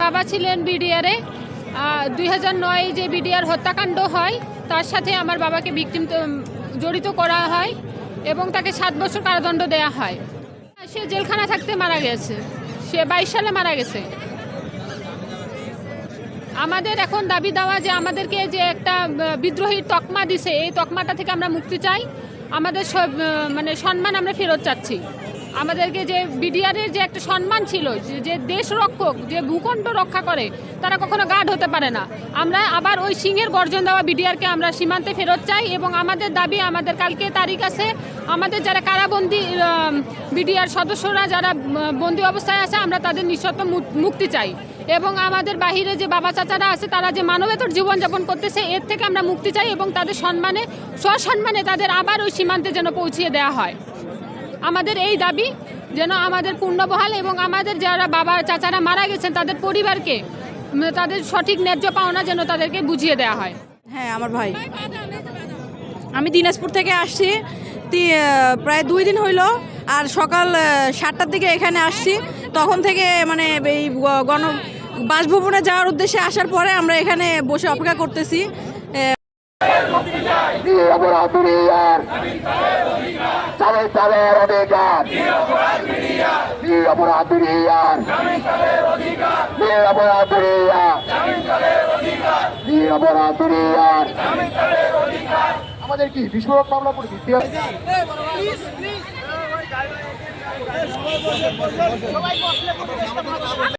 বাবা ছিলেন বিডিআরে। 2009 যে বিডিআর হত্যাকাণ্ড হয় তার সাথে আমার বাবাকে ভিকটিম জড়িত করা হয় এবং তাকে 7 বছর কারাদণ্ড দেওয়া হয়। সে জেলখানা থাকতে মারা গেছে, সে 22 সালে মারা গেছে। আমাদের এখন দাবি দেওয়া যে আমাদেরকে যে একটা বিদ্রোহীর তকমা দিছে, এই তকমাটা থেকে আমরা মুক্তি চাই। আমাদের মানে সম্মান আমরা ফেরত চাচ্ছি। আমাদেরকে যে বিডিআরের যে একটা সম্মান ছিল, যে দেশ রক্ষক, যে ভূখণ্ড রক্ষা করে, তারা কখনো গার্ড হতে পারে না। আমরা আবার ওই সিংহের গর্জন দেওয়া বিডিআরকে আমরা সীমান্তে ফেরত চাই এবং আমাদের দাবি, আমাদের কালকে তারিখ আছে, আমাদের যারা কারাবন্দী বিডিআর সদস্যরা যারা বন্দী অবস্থায় আছে আমরা তাদের নিঃশর্ত মুক্তি চাই এবং আমাদের বাহিরে যে বাবা চাচারা আছে তারা যে মানবেতর জীবনযাপন করতেছে এর থেকে আমরা মুক্তি চাই এবং তাদের সম্মানে সসম্মানে তাদের আবার ওই সীমান্তে যেন পৌঁছিয়ে দেওয়া হয়। আমাদের এই দাবি যেন আমাদের পূর্ণবহাল এবং আমাদের যারা বাবা চাচারা মারা গেছেন তাদের পরিবারকে তাদের সঠিক ন্যায্য পাওনা যেন তাদেরকে বুঝিয়ে দেওয়া হয়। হ্যাঁ, আমার ভাই। আমি দিনাজপুর থেকে আসছি, প্রায় 2 দিন হইল। আর সকাল 7টার দিকে এখানে আসছি, তখন থেকে মানে এই বাসভবনে যাওয়ার উদ্দেশ্যে আসার পরে আমরা এখানে বসে অপেক্ষা করতেছি। আমাদের কি বিস্ফোরক মামলা করে দিতে হবে?